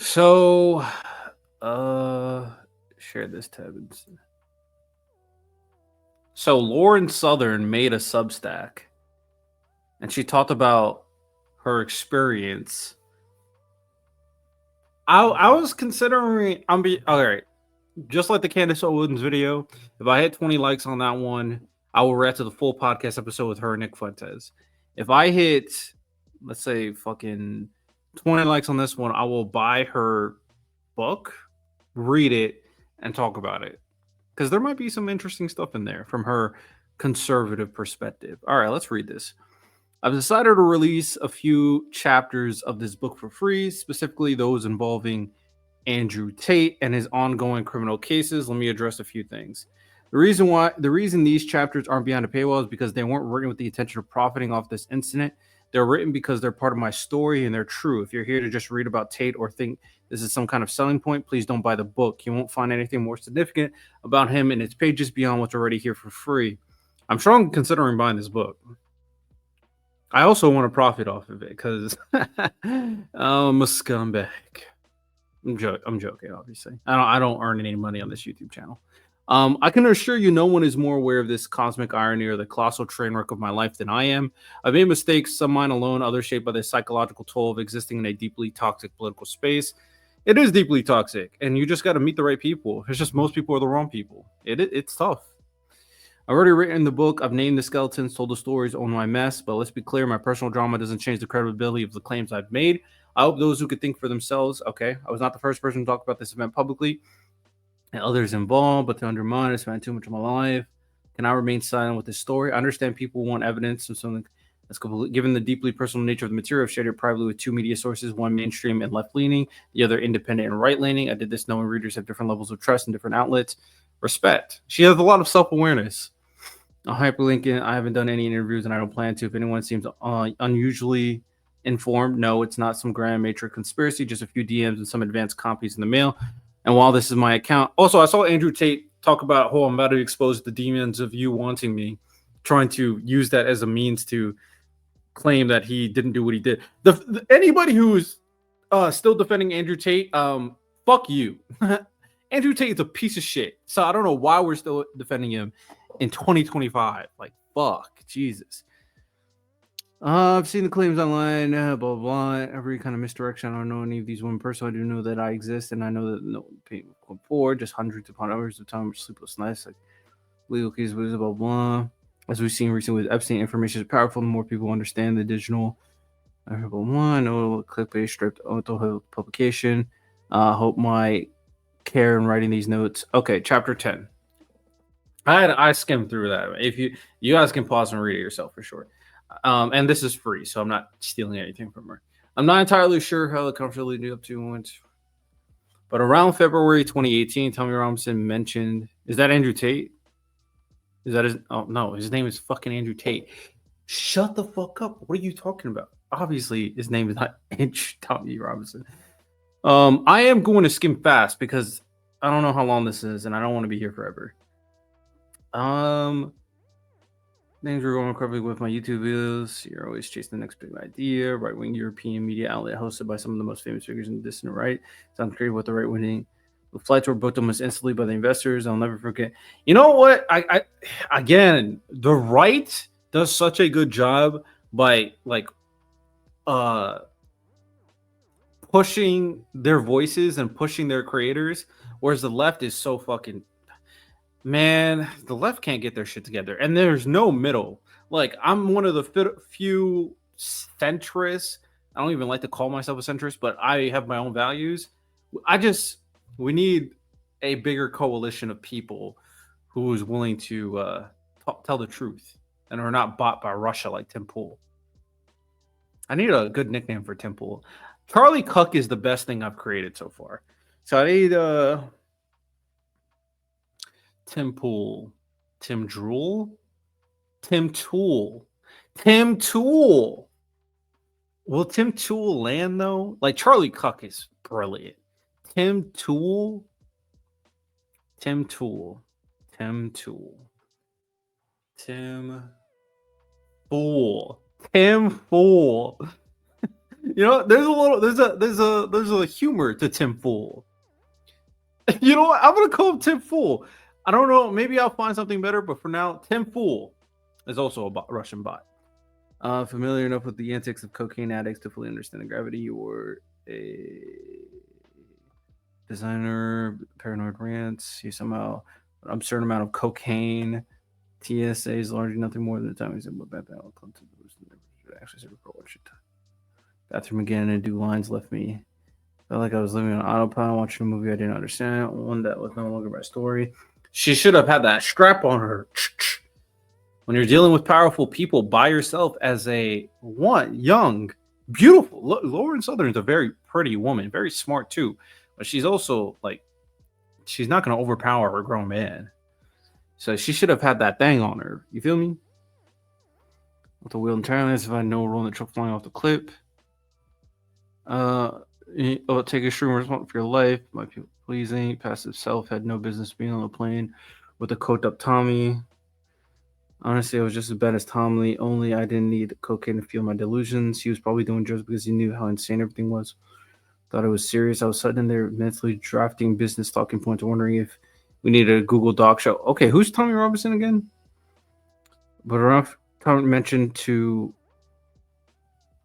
So, uh, share this tab. So Lauren Southern made a Substack, and she talked about her experience. I was considering. I'm be all right. Just like the Candace Owens video, if I hit 20 likes on that one, I will react to the full podcast episode with her and Nick Fuentes. If I hit, let's say, fucking 20 likes on this one, I will buy her book, read it, and talk about it. Because there might be some interesting stuff in there from her conservative perspective. All right, let's read this. I've decided to release a few chapters of this book for free, specifically those involving Andrew Tate and his ongoing criminal cases. Let me address a few things. The reason these chapters aren't behind a paywall is because they weren't written with the intention of profiting off this incident. They're written because they're part of my story and they're true. If you're here to just read about Tate or think this is some kind of selling point, please don't buy the book. You won't find anything more significant about him in its pages beyond what's already here for free. I'm strongly considering buying this book. I also want to profit off of it because I'm a scumbag. I'm joking, obviously. I don't earn any money on this YouTube channel. I can assure you no one is more aware of this cosmic irony or the colossal train wreck of my life than I am. I've made mistakes, some mine alone, others shaped by the psychological toll of existing in a deeply toxic political space. It is deeply toxic, and you just got to meet the right people. It's just most people are the wrong people. It's tough. I've already written the book. I've named the skeletons, told the stories, owned my mess. But let's be clear, my personal drama doesn't change the credibility of the claims I've made. I hope those who could think for themselves, okay, I was not the first person to talk about this event publicly and others involved, but to undermine, I spent too much of my life. Can I remain silent with this story? I understand people want evidence of something that's complete. Given the deeply personal nature of the material, I've shared it privately with two media sources, one mainstream and left-leaning, the other independent and right-leaning. I did this knowing readers have different levels of trust in different outlets. Respect. She has a lot of self-awareness. I'll hyperlink it. I haven't done any interviews and I don't plan to. If anyone seems unusually informed, no, it's not some grand matrix conspiracy, just a few DMs and some advanced copies in the mail. And while this is my account, also, I saw Andrew Tate talk about how I'm about to expose the demons of you wanting me, trying to use that as a means to claim that he didn't do what he did. Anybody who's still defending Andrew Tate, fuck you. Andrew Tate is a piece of shit. So I don't know why we're still defending him in 2025. Like, fuck, Jesus. I've seen the claims online, blah, blah, blah, every kind of misdirection. I don't know any of these women personally. I do know that I exist, and I know that no pain will come forward, just hundreds upon hours of time, sleepless nights, like legal cases, blah, blah, blah. As we've seen recently with Epstein, information is powerful. The more people understand the digital, blah, blah, blah. I know clickbait, stripped mental health publication. Hope my care in writing these notes. Okay, chapter 10. I skimmed through that. If you guys can pause and read it yourself for sure. And this is free, so I'm not stealing anything from her. I'm not entirely sure how the comfortably do up to went, but around February 2018, Tommy Robinson mentioned, is that Andrew Tate? Is that his? Oh no, his name is fucking Andrew Tate. Shut the fuck up. What are you talking about? Obviously, his name is not Tommy Robinson. I am going to skim fast because I don't know how long this is, and I don't want to be here forever. Things are going correctly with my YouTube videos. You're always chasing the next big idea. Right-wing European media outlet hosted by some of the most famous figures in the dissident right. Sounds great with the right-wing. The flights were booked almost instantly by the investors. I'll never forget. You know what? I again, the right does such a good job by pushing their voices and pushing their creators, whereas the left is so fucking. Man, the left can't get their shit together, and there's no middle. Like, I'm one of the few centrists. I don't even like to call myself a centrist, but I have my own values. We need a bigger coalition of people who is willing to tell the truth and are not bought by Russia like Tim Pool. I need a good nickname for Tim Pool. Charlie Cook is the best thing I've created so far. So I need Tim Pool, Tim Drool, Tim Tool, Tim Tool. Will Tim Tool land though? Like, Charlie Cook is brilliant. Tim Tool, Tim Tool, Tim Tool, Tim Fool, Tim Fool. You know, there's a humor to Tim Fool. You know what? I'm gonna call him Tim Fool. I don't know. Maybe I'll find something better, but for now, Tim Fool is also a Russian bot. Familiar enough with the antics of cocaine addicts to fully understand the gravity, or a designer, paranoid rants. He somehow an absurd amount of cocaine. TSA is largely nothing more than the time he said, "What bad battle club to boost actually said report what shit." Bathroom again and do lines left me. Felt like I was living on autopilot watching a movie I didn't understand, one that was no longer my story. She should have had that strap on her. When you're dealing with powerful people by yourself as a young, beautiful, Lauren Southern's a very pretty woman, very smart too, but she's also like, she's not going to overpower her grown man. So she should have had that thing on her. You feel me? With the wheel entirely, if I know rolling the truck flying off the clip. Take extreme responsibility for your life. My people pleasing, passive self had no business being on the plane with a coked up Tommy. Honestly, I was just as bad as Tom Lee, only I didn't need cocaine to fuel my delusions. He was probably doing drugs because he knew how insane everything was. Thought it was serious. I was sitting there mentally drafting business talking points, wondering if we needed a Google Doc show. Okay, who's Tommy Robinson again? But enough Tom mentioned to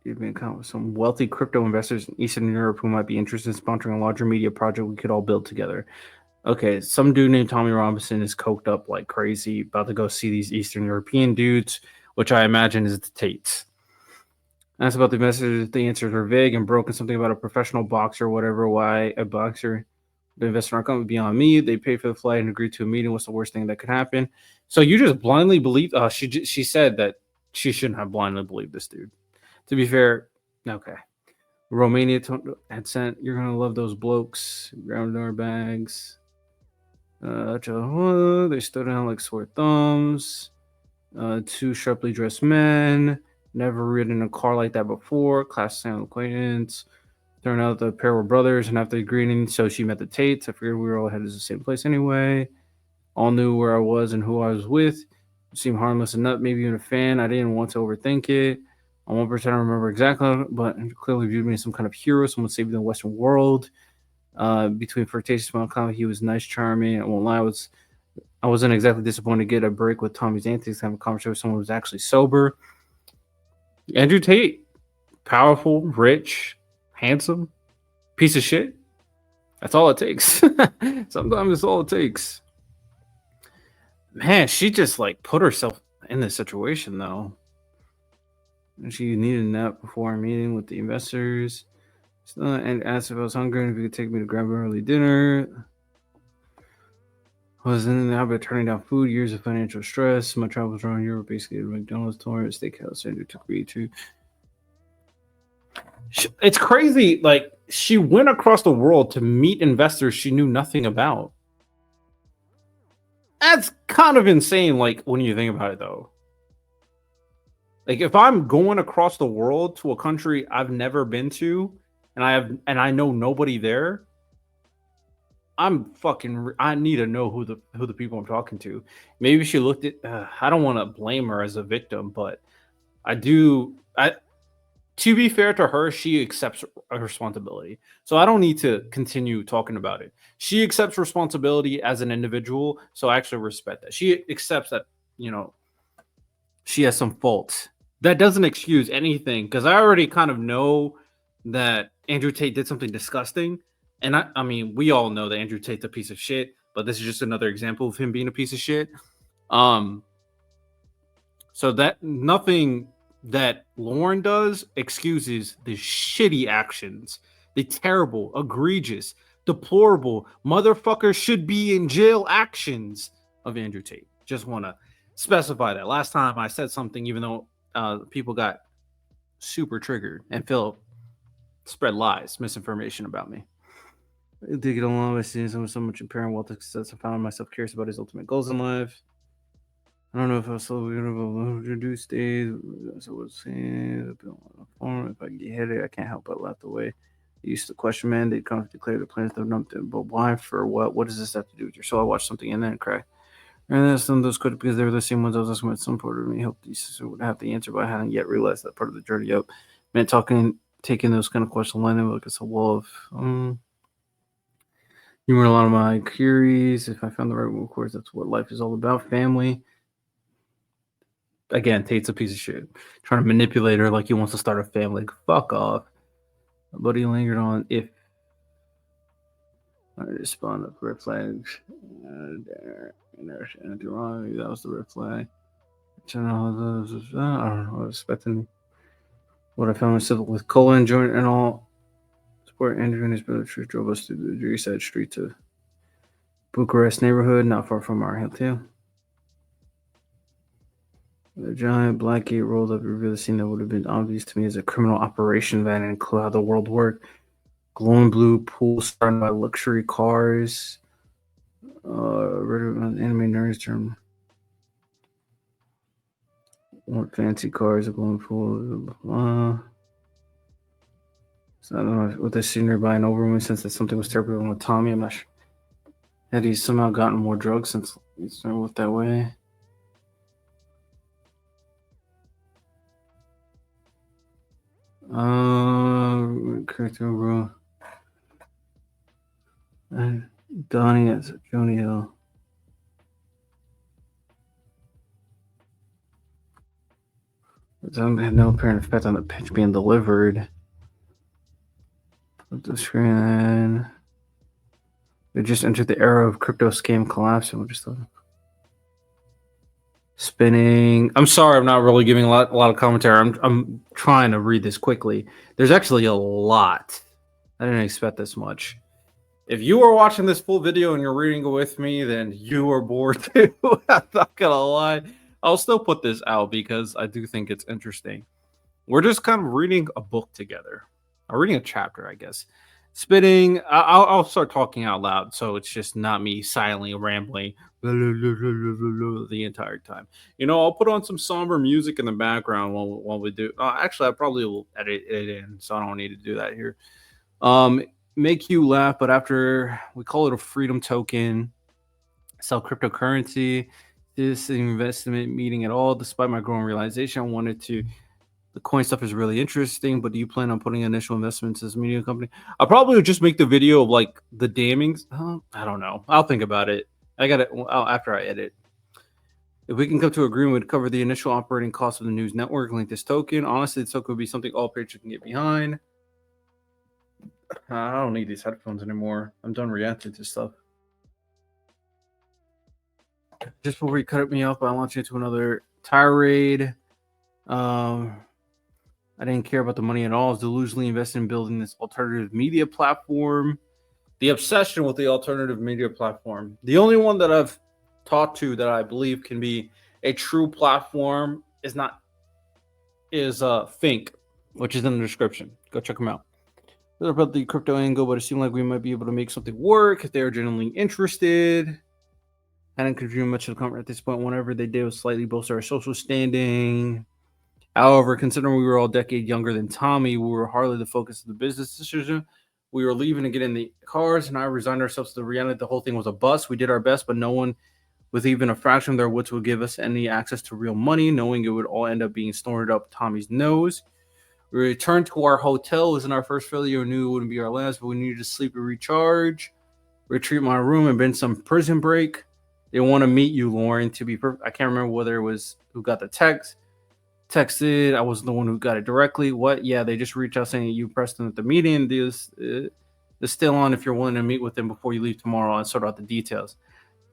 even come with some wealthy crypto investors in Eastern Europe who might be interested in sponsoring a larger media project we could all build together. Okay, some dude named Tommy Robinson is coked up like crazy, about to go see these Eastern European dudes, which I imagine is the Tates. Asked about the investors, the answers are vague and broken. Something about a professional boxer or whatever. Why a boxer? The investor not coming beyond me. They paid for the flight and agreed to a meeting. What's the worst thing that could happen? So you just blindly believe? She said that she shouldn't have blindly believed this dude. To be fair, okay. Romania had sent, "You're gonna love those blokes." Ground our bags. They stood out like sore thumbs. Two sharply dressed men. Never ridden a car like that before. Class sound acquaintance. Turned out the pair were brothers, and after greeting, so she met the Tates. I figured we were all headed to the same place anyway. All knew where I was and who I was with. Seemed harmless enough, maybe even a fan. I didn't want to overthink it. On 1%, I remember exactly, but clearly viewed me as some kind of hero, someone saving the Western world. Between flirtatious and comment, he was nice, charming. I won't lie, I wasn't exactly disappointed to get a break with Tommy's antics, have a conversation with someone who was actually sober. Andrew Tate, powerful, rich, handsome, piece of shit. That's all it takes. Sometimes that's all it takes. Man, she just like put herself in this situation though. And she needed a nap before our meeting with the investors. And asked if I was hungry and if you could take me to grab an early dinner. I was in the habit of turning down food, years of financial stress. My travels around Europe, basically at McDonald's, tour, steakhouse, Andrew took me to. It's crazy. Like, she went across the world to meet investors she knew nothing about. That's kind of insane, like, when you think about it, though. Like, if I'm going across the world to a country I've never been to, and I know nobody there, I need to know who the people I'm talking to. Maybe she looked at. I don't want to blame her as a victim, but I do. To be fair to her, she accepts a responsibility. So I don't need to continue talking about it. She accepts responsibility as an individual, so I actually respect that. She accepts that, she has some faults. That doesn't excuse anything, because I already kind of know that Andrew Tate did something disgusting. And I mean, we all know that Andrew Tate's a piece of shit, but this is just another example of him being a piece of shit. So that nothing that Lauren does excuses the shitty actions, the terrible, egregious, deplorable, motherfucker should be in jail actions of Andrew Tate. Just want to specify that. Last time I said something, even though people got super triggered and spread lies, misinformation about me. I did get along by seeing so much apparent wealth success. I found myself curious about his ultimate goals in life. I don't know if I was so going to do days. So I was saying, if I get headed, I can't help but laugh away. They used to question, man. They'd come to declare the plans to dump them, but why? For what? What does this have to do with your soul? I watched something and then cry. And then some of those could, because they were the same ones I was asking about. Some part of me hoped these would have the answer, but I hadn't yet realized that part of the journey up meant talking taking those kind of questions, lining up against a wall of humor. A lot of my queries. If I found the right word, of course, that's what life is all about. Family. Again, Tate's a piece of shit. Trying to manipulate her like he wants to start a family. Fuck off. But he lingered on if I respond to red flags. That was the red flag. I don't know. I was expecting what I found myself with Colin joint and all. Support Andrew and his brother Trish drove us through the Dreeside Street to Bucharest neighborhood, not far from our hotel. The giant black gate rolled up, revealed a scene that would have been obvious to me as a criminal operation van and include how the world worked. Glowing blue pool surrounded by luxury cars. Anime nerds term. Want fancy cars, a glowing pool. So I don't know what the senior buying over me since that something was terrible wrong with Tommy. I'm not sure. Had he somehow gotten more drugs since he started with that way? Character bro. And Donnie at Joni Hill. Had no apparent effect on the pitch being delivered. Flip the screen. We just entered the era of crypto scam collapse, and we're just spinning. I'm sorry, I'm not really giving a lot of commentary. I'm trying to read this quickly. There's actually a lot. I didn't expect this much. If you are watching this full video and you're reading it with me, then you are bored too. I'm not gonna lie. I'll still put this out because I do think it's interesting. We're just kind of reading a book together. I'm reading a chapter, I guess. Spitting. I'll start talking out loud, so it's just not me silently rambling the entire time. I'll put on some somber music in the background while we do. Actually, I probably will edit it in, so I don't need to do that here. Make you laugh, but after we call it a freedom token, sell cryptocurrency. This investment meeting at all, despite my growing realization, I wanted to. The coin stuff is really interesting, but do you plan on putting initial investments as a media company? I'll probably just make the video of like the damnings. I don't know. I'll think about it. I got it after I edit. If we can come to an agreement, we'd cover the initial operating costs of the news network, link this token. Honestly, this token would be something all patrons can get behind. I don't need these headphones anymore. I'm done reacting to stuff. Just before he cut me off, I launched into another tirade. I didn't care about the money at all. I was delusionally invested in building this alternative media platform. The obsession with the alternative media platform. The only one that I've talked to that I believe can be a true platform is Think, which is in the description. Go check them out. They're about the crypto angle, but it seemed like we might be able to make something work if they are genuinely interested. I didn't contribute much to the conference at this point. Whenever they did was slightly bolster our social standing. However, considering we were all a decade younger than Tommy, we were hardly the focus of the business decision. We were leaving to get in the cars, and I resigned ourselves to the reality the whole thing was a bust. We did our best, but no one with even a fraction of their wits would give us any access to real money, knowing it would all end up being snorted up Tommy's nose. We returned to our hotel. It wasn't our first failure. We knew it wouldn't be our last, but we needed to sleep and recharge. Retreat my room and been some prison break. They want to meet you, Lauren, to be perfect. I can't remember whether it was who got the text. Texted. I wasn't the one who got it directly. What? Yeah, they just reached out saying you pressed them at the meeting. This is still on if you're willing to meet with them before you leave tomorrow and sort out the details.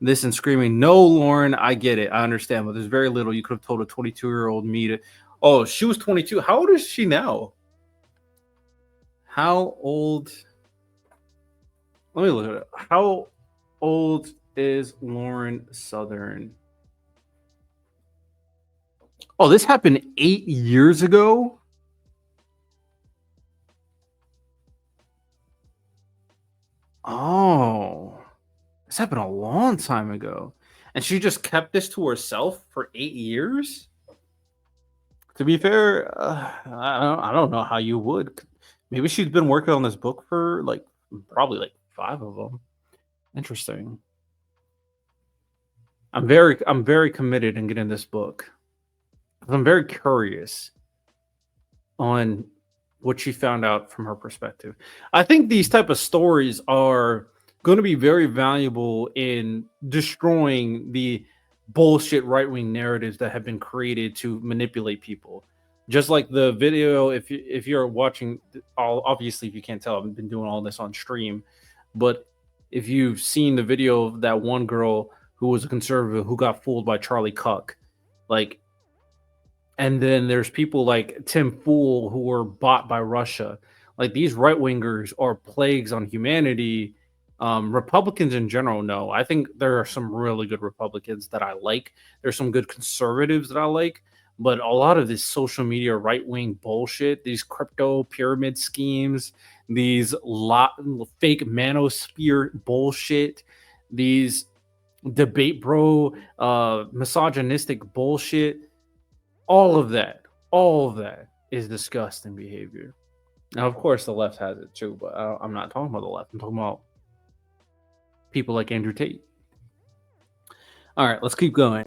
This and screaming, no, Lauren, I get it. I understand, but there's very little you could have told a 22-year-old me to. Oh, she was 22. How old is she now? How old? Let me look at it. How old is Lauren Southern? Oh, this happened 8 years ago? Oh, this happened a long time ago. And she just kept this to herself for 8 years? To be fair, I don't know how you would. Maybe she's been working on this book for probably 5 of them. Interesting. I'm very committed in getting this book. I'm very curious on what she found out from her perspective. I think these type of stories are going to be very valuable in destroying the bullshit right-wing narratives that have been created to manipulate people. Just like the video, if you're watching, all obviously if you can't tell, I've been doing all this on stream, but if you've seen the video of that one girl who was a conservative who got fooled by Charlie Cuck, like, and then there's people like Tim Fool who were bought by Russia. Like these right wingers are plagues on humanity. Republicans in general, no. I think there are some really good Republicans that I like. There's some good conservatives that I like, but a lot of this social media right wing bullshit, these crypto pyramid schemes, these fake manosphere bullshit, these debate bro, misogynistic bullshit, all of that is disgusting behavior. Now, of course, the left has it too, but I'm not talking about the left. I'm talking about people like Andrew Tate. All right, let's keep going.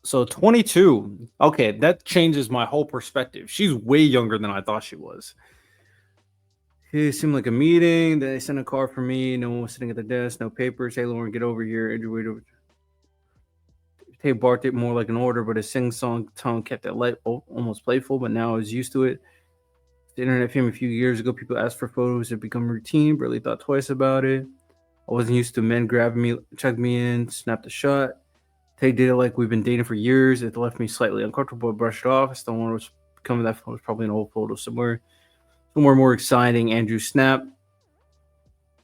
So 22. Okay, that changes my whole perspective. She's way younger than I thought she was. It seemed like a meeting. They sent a car for me. No one was sitting at the desk. No papers. Hey, Lauren, get over here. Andrew, wait over. Tate barked it more like an order, but his sing-song tone kept it light, almost playful, but now I was used to it. The internet fame a few years ago, people asked for photos. It become routine, barely thought twice about it. I wasn't used to men grabbing me, check me in, snapped a shot. Tate did it like we've been dating for years. It left me slightly uncomfortable, but brushed it off. I still wanted to become that photo. Was probably an old photo somewhere more exciting. Andrew snapped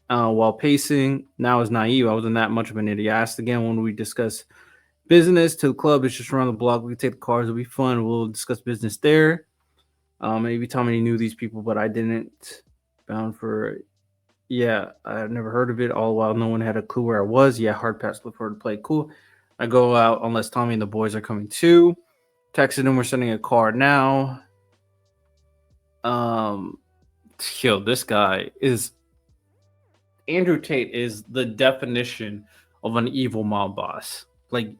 while pacing. Now I was naive. I wasn't that much of an idiot. I asked again when we discuss business to the club. It's just around the block. We can take the cars. It'll be fun. We'll discuss business there. Maybe Tommy knew these people, but I didn't. Bound for, yeah, I've never heard of it. All while no one had a clue where I was. Yeah, hard pass. Look forward to play. Cool. I go out unless Tommy and the boys are coming too. Texted him. We're sending a car now. Yo, this guy is Andrew Tate is the definition of an evil mob boss. Like,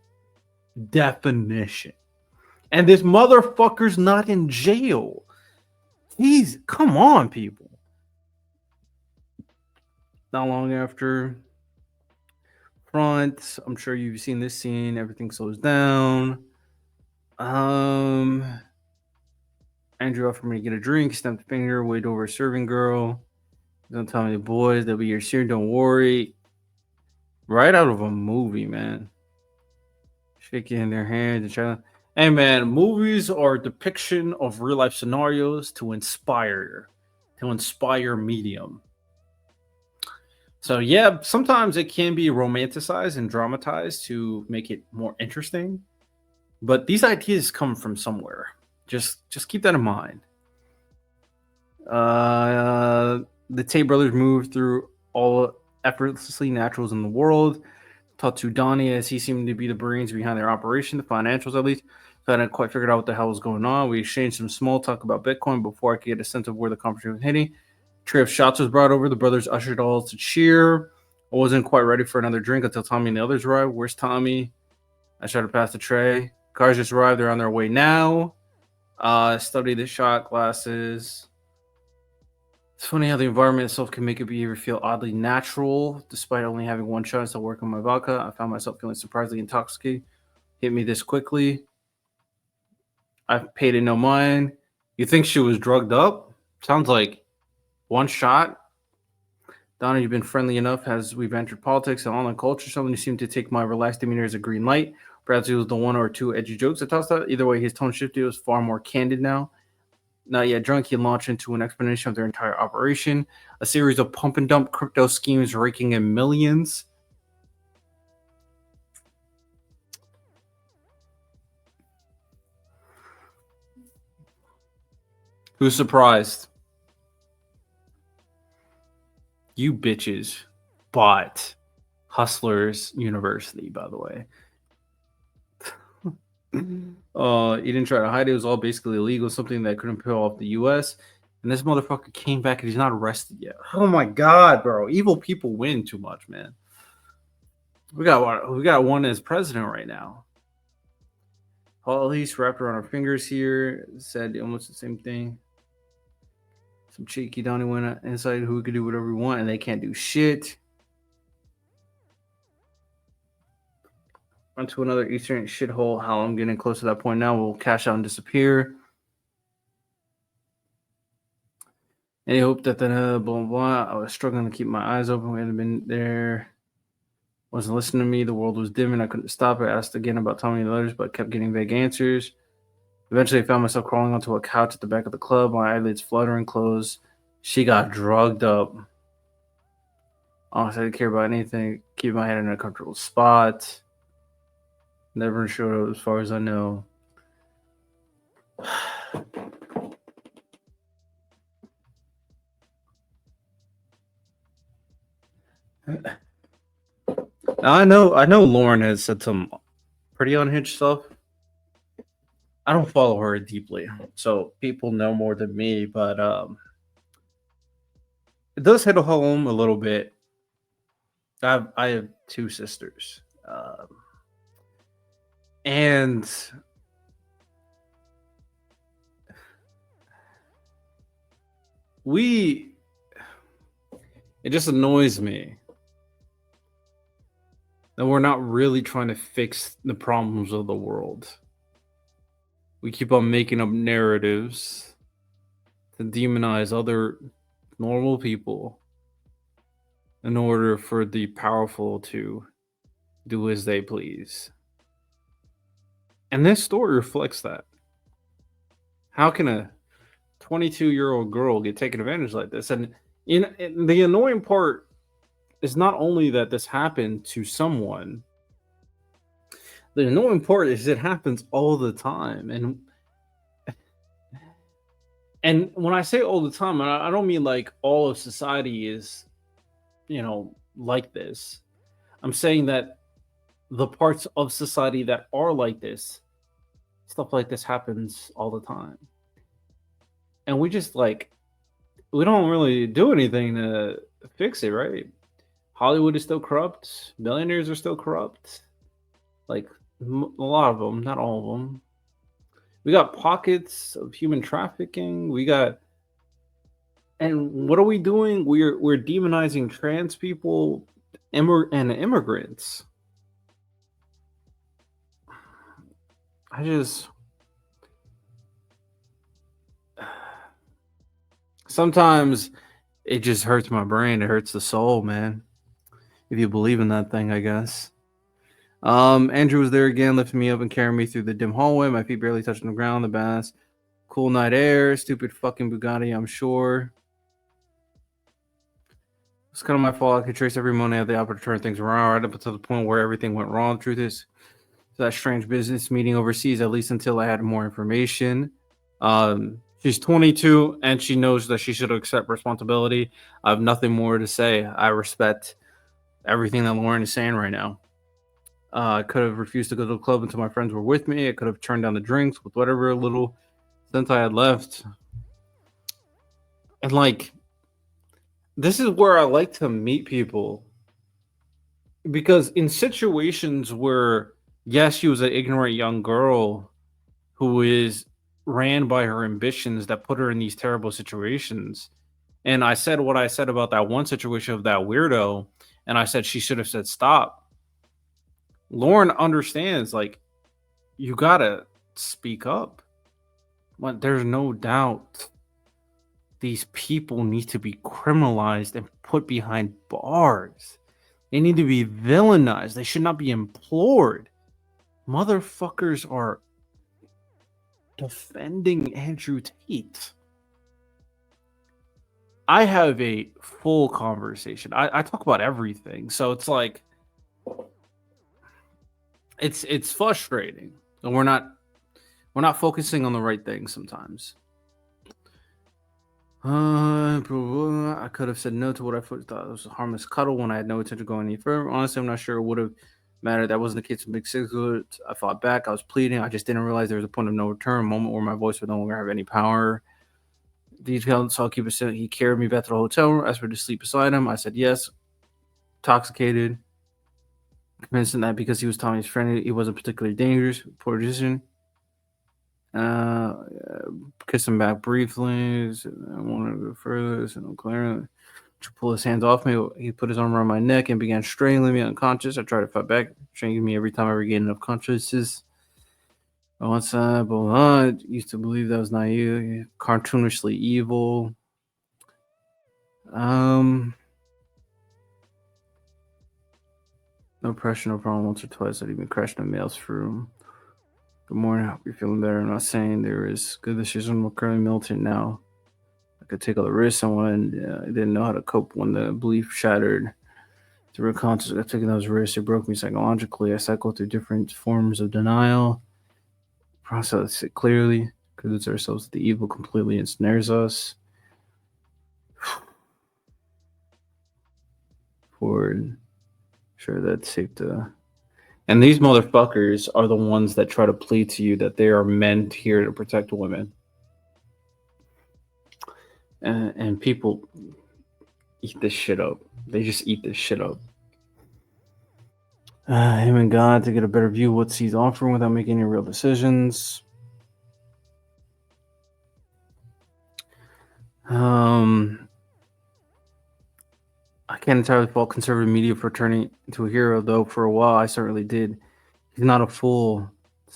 definition. And this motherfucker's not in jail. Come on, people. Not long after front, I'm sure you've seen this scene. Everything slows down. Andrew offered me to get a drink, snapped a finger, waved over a serving girl. Don't tell me the boys, they'll be here soon, don't worry. Right out of a movie, man. Shaking their hands and trying to... Hey, man, movies are a depiction of real life scenarios to inspire medium. So, yeah, sometimes it can be romanticized and dramatized to make it more interesting. But these ideas come from somewhere. Just keep that in mind. The Tate brothers moved through all effortlessly naturals in the world. Talked to Donnie as he seemed to be the brains behind their operation, the financials at least. So I hadn't quite figured out what the hell was going on. We exchanged some small talk about Bitcoin before I could get a sense of where the conversation was heading. Tray of shots was brought over. The brothers ushered all to cheer. I wasn't quite ready for another drink until Tommy and the others arrived. Where's Tommy? I tried to pass the tray. Cars just arrived. They're on their way now. Study the shot glasses. It's funny how the environment itself can make a behavior feel oddly natural. Despite only having one shot and still working on my vodka, I found myself feeling surprisingly intoxicated. Hit me this quickly. I paid it no mind. You think she was drugged up? Sounds like one shot. Donna, you've been friendly enough as we've entered politics and online culture. Someone who seemed to take my relaxed demeanor as a green light. Perhaps it was the one or two edgy jokes I tossed out. Either way, his tone shifted. It was far more candid now. Not yet drunk, he launched into an explanation of their entire operation. A series of pump and dump crypto schemes raking in millions. Who's surprised? You bitches bought Hustlers University, by the way. He didn't try to hide it. It was all basically illegal, something that couldn't peel off the U.S. And this motherfucker came back and he's not arrested yet. Oh my god, bro! Evil people win too much, man. We got one as president right now. Police wrapped around our fingers here. Said almost the same thing. Some cheeky Donnie went inside who could do whatever we want, and they can't do shit. Onto another Eastern shithole. How I'm getting close to that point now. We'll cash out and disappear. Any hope that the blah, blah, blah. I was struggling to keep my eyes open. We hadn't been there. Wasn't listening to me. The world was dim and I couldn't stop it. I asked again about Tommy letters, but kept getting vague answers. Eventually, I found myself crawling onto a couch at the back of the club, my eyelids fluttering closed. She got drugged up. Honestly, I didn't care about anything. Keep my head in a comfortable spot. Never showed up as far as I know. Now, I know Lauren has said some pretty unhinged stuff. I don't follow her deeply, so people know more than me, but it does hit home a little bit. I have two sisters, and it just annoys me that we're not really trying to fix the problems of the world. We keep on making up narratives to demonize other normal people in order for the powerful to do as they please. And this story reflects that. How can a 22-year-old girl get taken advantage like this? And the annoying part is not only that this happened to someone, the annoying part is it happens all the time. And when I say all the time, I don't mean like all of society is, like this. I'm saying that the parts of society that are like this, stuff like this happens all the time. And we just we don't really do anything to fix it, right? Hollywood is still corrupt. Millionaires are still corrupt. Like a lot of them, not all of them. We got pockets of human trafficking. And what are we doing? We're demonizing trans people and immigrants. Sometimes it just hurts my brain. It hurts the soul, man. If you believe in that thing, I guess. Andrew was there again, lifting me up and carrying me through the dim hallway. My feet barely touching the ground. The bass, cool night air, stupid fucking Bugatti, I'm sure. It's kind of my fault. I could trace every moment I had the opportunity to turn things around, right up until the point where everything went wrong. The truth is, that strange business meeting overseas, at least until I had more information. She's 22 and she knows that she should accept responsibility. I have nothing more to say. I respect everything that Lauren is saying right now. I could have refused to go to the club until my friends were with me. I could have turned down the drinks with whatever little sense I had left. And this is where I like to meet people. Because in situations where, yes, she was an ignorant young girl who is ran by her ambitions that put her in these terrible situations. And I said what I said about that one situation of that weirdo. And I said she should have said stop. Lauren understands, you gotta speak up. But there's no doubt these people need to be criminalized and put behind bars. They need to be villainized. They should not be implored. Motherfuckers are defending Andrew Tate. I have a full conversation. I talk about everything. So it's it's frustrating. And we're not focusing on the right things sometimes. I could have said no to what I thought was a harmless cuddle when I had no intention of going any further. Honestly, I'm not sure it would have mattered. That wasn't the case with Big Six. I fought back. I was pleading. I just didn't realize there was a point of no return, a moment where my voice would no longer have any power. Detailed, so I'll keep it simple. He carried me back to the hotel room, asked me to sleep beside him. I said yes. Intoxicated. Convinced that because he was Tommy's friend, he wasn't particularly dangerous. Poor decision. Kiss him back briefly. I wanted to go further. So I'm clear. To pull his hands off me, he put his arm around my neck and began strangling me unconscious. I tried to fight back, strangling me every time I regained enough consciousness. Once I used to believe that was naive, cartoonishly evil. No pressure, no problem. Once or twice, I'd even crashed in a mail's room. Good morning. I hope you're feeling better. I'm not saying there is good decision. We're currently militant now. I could take all the risks I wanted. I didn't know how to cope when the belief shattered. Through conscious, I taking those risks. It broke me psychologically. I cycled through different forms of denial. Process it clearly. Convince ourselves that the evil completely ensnares us. Forward. Sure, that's safe to. And these motherfuckers are the ones that try to plead to you that they are meant here to protect women. And people eat this shit up. They just eat this shit up. Him and God to get a better view of what he's offering without making any real decisions. I can't entirely fault conservative media for turning into a hero, though for a while I certainly did. He's not a fool,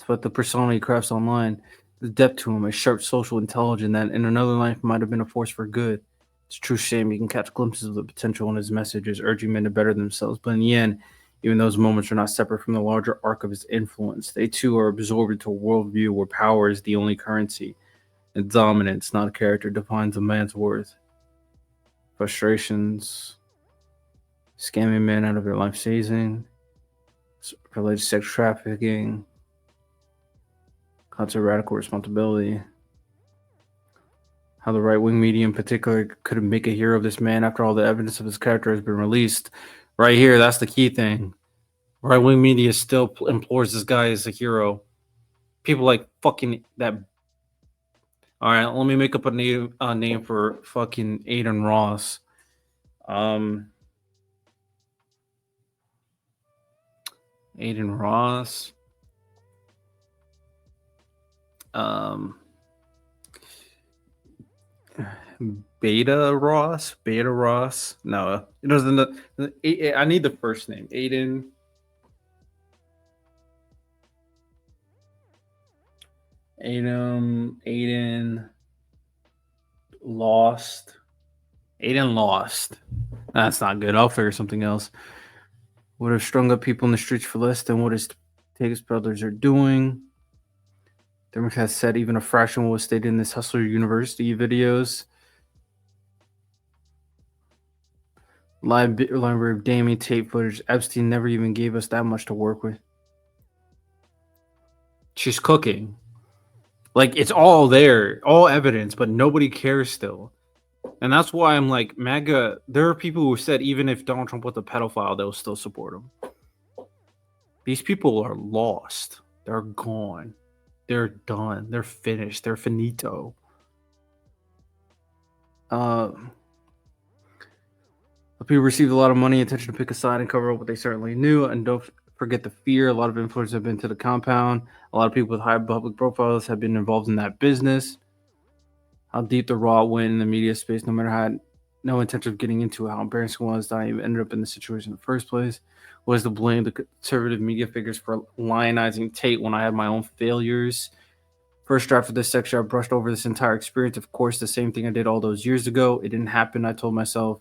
but the persona he crafts online, the depth to him, a sharp social intelligence that in another life might have been a force for good. It's a true shame you can catch glimpses of the potential in his messages, urging men to better themselves. But in the end, even those moments are not separate from the larger arc of his influence. They too are absorbed into a worldview where power is the only currency, and dominance, not a character, defines a man's worth. Frustrations, scamming men out of their life saving, alleged sex trafficking, concept of radical responsibility. How the right wing media in particular could make a hero of this man after all the evidence of his character has been released. Right here, that's the key thing. Right wing media still implores this guy as a hero. People like fucking that. All right, let me make up a name for fucking Aiden Ross. Aiden Ross. Beta Ross. No, it doesn't. I need the first name. Aiden Lost. Aiden Lost. That's not good. I'll figure something else. Would have strung up people in the streets for less than what his Tate's brothers are doing. Dermot has said even a fraction was stated in this Hustler University videos. Library of Damien Tate footage. Epstein never even gave us that much to work with. She's cooking. Like, it's all there, all evidence, but nobody cares still. And that's why I'm like, MAGA, there are people who said even if Donald Trump was a pedophile, they'll still support him. These people are lost. They're gone. They're done. They're finished. They're finito. People received a lot of money, attention to pick a side and cover up what they certainly knew. And don't forget the fear. A lot of influencers have been to the compound. A lot of people with high public profiles have been involved in that business. How deep the raw went in the media space, no matter how no intention of getting into it, how embarrassing it was that I even ended up in this situation in the first place. Was to blame the conservative media figures for lionizing Tate when I had my own failures. First draft of this section, I brushed over this entire experience. Of course, the same thing I did all those years ago. It didn't happen, I told myself.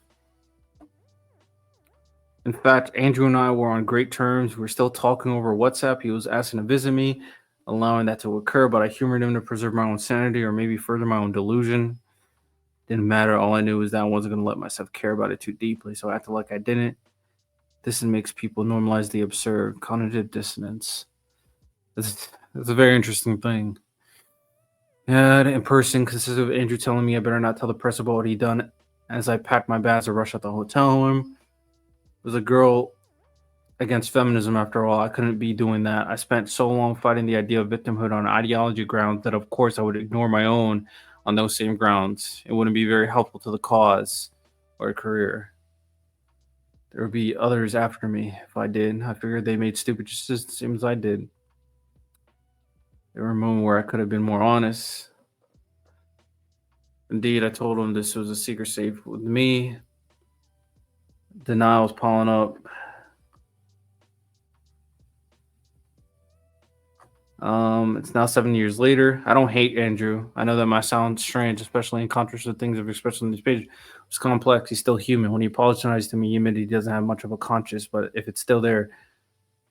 In fact, Andrew and I were on great terms. We were still talking over WhatsApp. He was asking to visit me, allowing that to occur, but I humored him to preserve my own sanity or maybe further my own delusion. Didn't matter. All I knew was that I wasn't going to let myself care about it too deeply, so I acted like I didn't. This makes people normalize the absurd. Cognitive dissonance. That's a very interesting thing. Yeah, in person consisted of Andrew telling me I better not tell the press about what he'd done as I packed my bags to rush out the hotel room. It was a girl against feminism, after all. I couldn't be doing that. I spent so long fighting the idea of victimhood on ideology grounds that, of course, I would ignore my own on those same grounds. It wouldn't be very helpful to the cause or a career. There would be others after me if I did. I figured they made stupid decisions the same as I did. There were a moment where I could have been more honest. Indeed, I told him this was a secret safe with me. Denial was piling up. It's now 7 years later. I don't hate Andrew. I know that might sound strange, especially in contrast to things I've expressed on this page. It's complex. He's still human. When he apologized to me, he admitted he doesn't have much of a conscience, but if it's still there,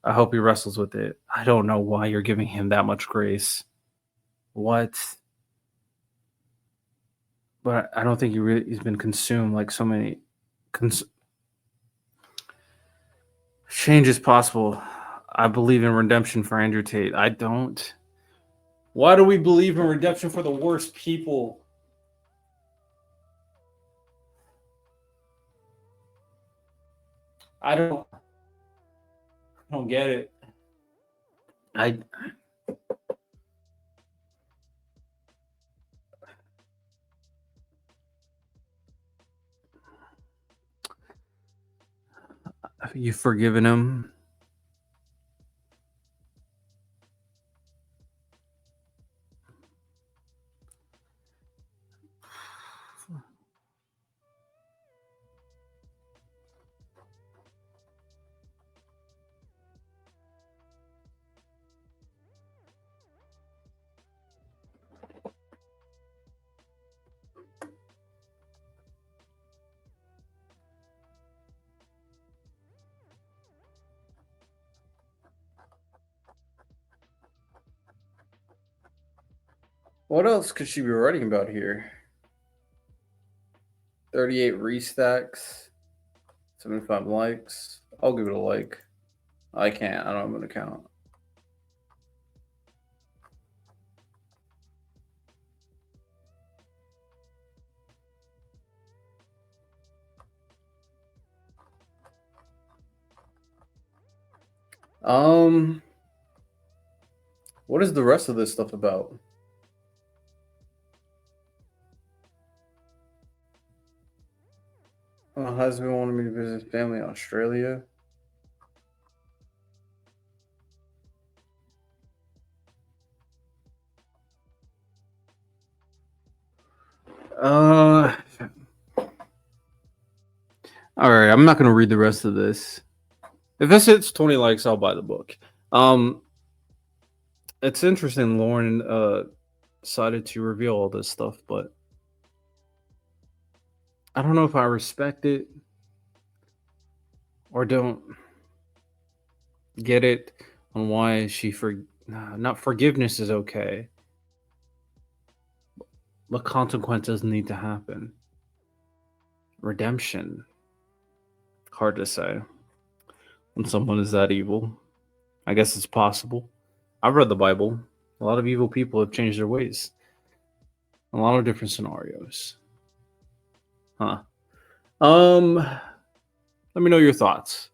I hope he wrestles with it. I don't know why you're giving him that much grace. What? But I don't think he's been consumed like so many. Change is possible. I believe in redemption for Andrew Tate. I don't. Why do we believe in redemption for the worst people? I don't get it. You've forgiven him. What else could she be writing about here? 38 restacks, 75 likes. I'll give it a like. I can't. I don't have an account. What is the rest of this stuff about? My husband wanted me to visit his family in Australia. All right, I'm not gonna read the rest of this. If this hits 20 likes, I'll buy the book. It's interesting. Lauren decided to reveal all this stuff, but I don't know if I respect it or don't get it on why not forgiveness is okay, but consequences need to happen. Redemption, hard to say when someone is that evil. I guess it's possible. I've read the Bible. A lot of evil people have changed their ways. A lot of different scenarios. Huh. Let me know your thoughts.